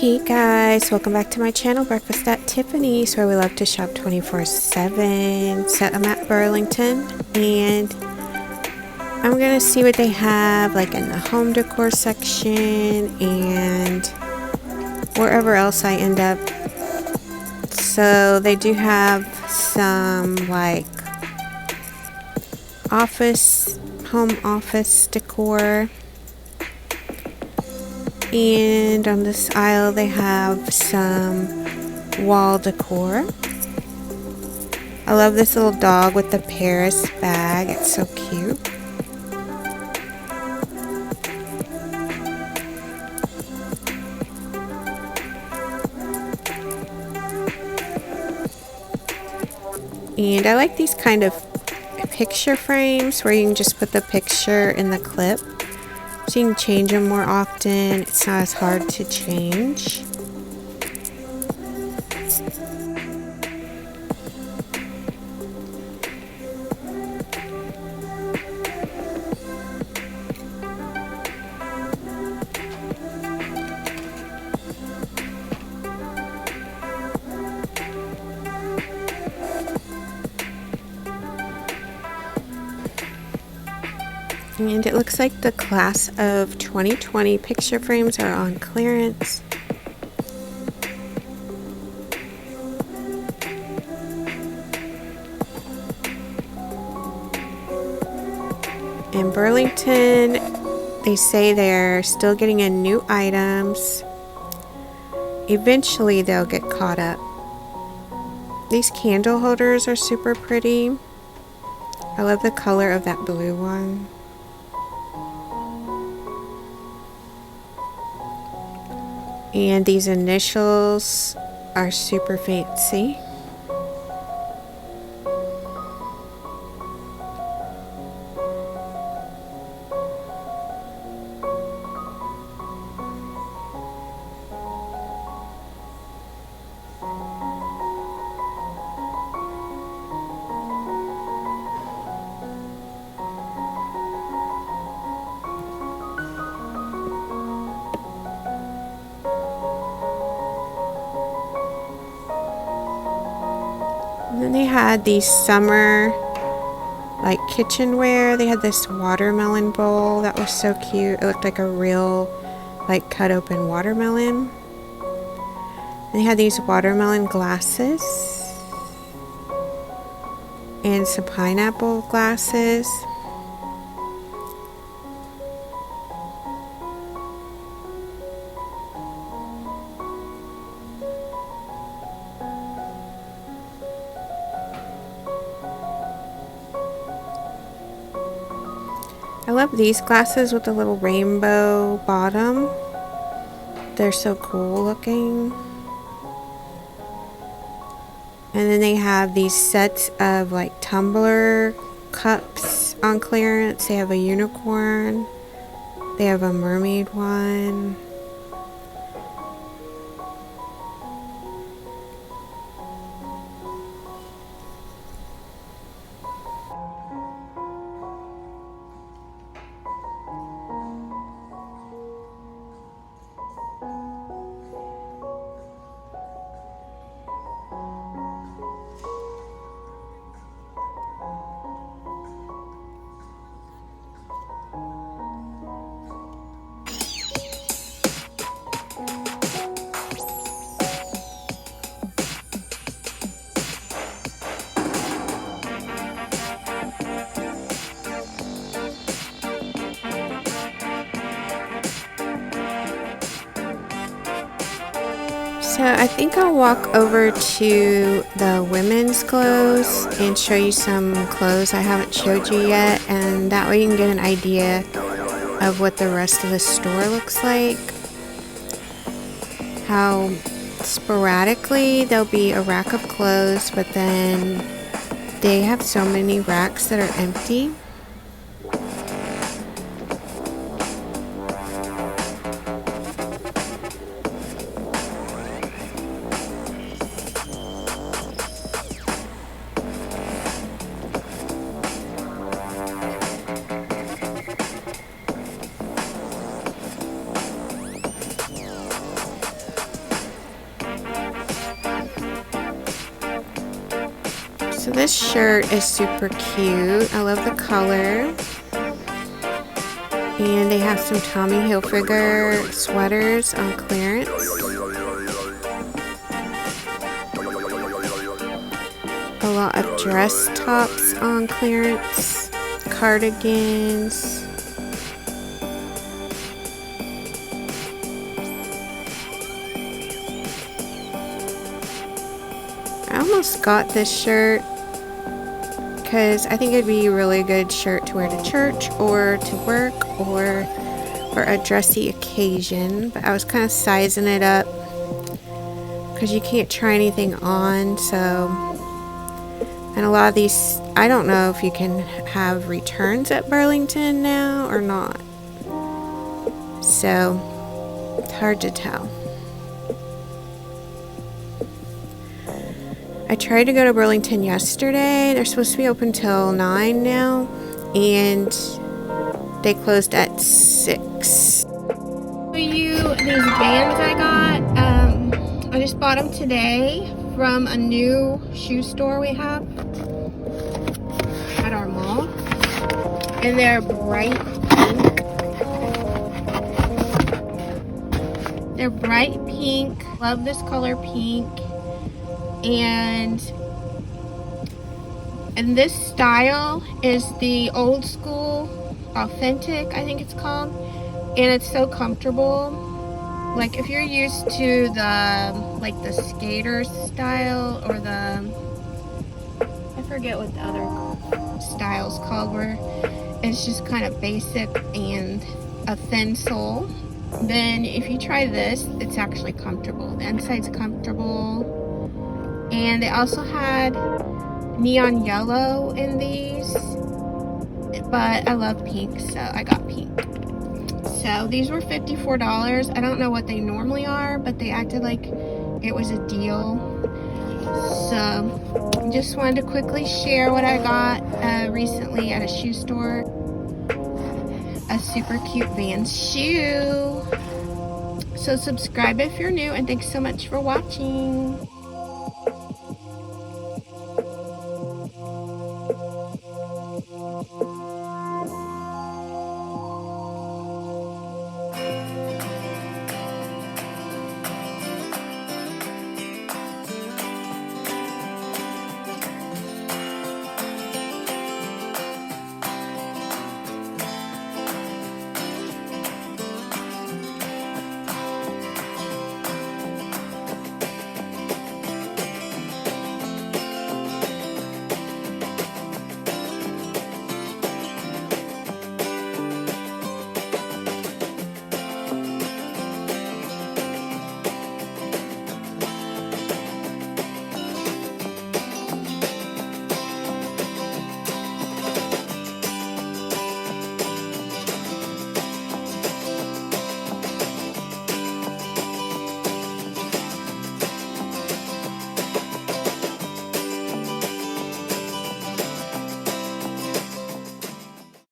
Hey guys, welcome back to my channel, Breakfast at Tiffany's, where we love to shop 24/7. So I'm at Burlington and I'm gonna see what they have like in the home decor section and wherever else I end up. So they do have some like home office decor. And on this aisle they have some wall decor. I love this little dog with the Paris bag. It's so cute. And I like these kind of picture frames where you can just put the picture in the clip. So you can change them more often. It's not as hard to change. And it looks like the class of 2020 picture frames are on clearance. In Burlington, they say they're still getting in new items. Eventually they'll get caught up. These candle holders are super pretty. I love the color of that blue one. And these initials are super fancy. And then they had these summer like kitchenware. They had this watermelon bowl that was so cute. It looked like a real like cut open watermelon. And they had these watermelon glasses and some pineapple glasses. I love these glasses with the little rainbow bottom. They're so cool looking. And then they have these sets of like tumbler cups on clearance. They have a unicorn. They have a mermaid one. So I think I'll walk over to the women's clothes and show you some clothes I haven't showed you yet, and that way you can get an idea of what the rest of the store looks like. How sporadically there'll be a rack of clothes, but then they have so many racks that are empty. So this shirt is super cute. I love the color. And they have some Tommy Hilfiger sweaters on clearance. A lot of dress tops on clearance. Cardigans. I almost got this shirt because I think it'd be a really good shirt to wear to church or to work or for a dressy occasion, but I was kind of sizing it up because you can't try anything on. So, and a lot of these, I don't know if you can have returns at Burlington now or not, so it's hard to tell. I tried to go to Burlington yesterday. They're supposed to be open till 9 now, and they closed at 6. For you, these Vans I got, I just bought them today from a new shoe store we have at our mall, and they're bright pink. They're bright pink. Love this color pink. And this style is the old school authentic, I think it's called, and it's so comfortable. Like if you're used to the skater style or I forget what the other style's called, where it's just kind of basic and a thin sole, then if you try this, it's actually comfortable. The inside's comfortable. And they also had neon yellow in these, but I love pink, so I got pink. So these were $54. I don't know what they normally are, but they acted like it was a deal. So just wanted to quickly share what I got recently at a shoe store. A super cute Vans shoe. So subscribe if you're new, and thanks so much for watching.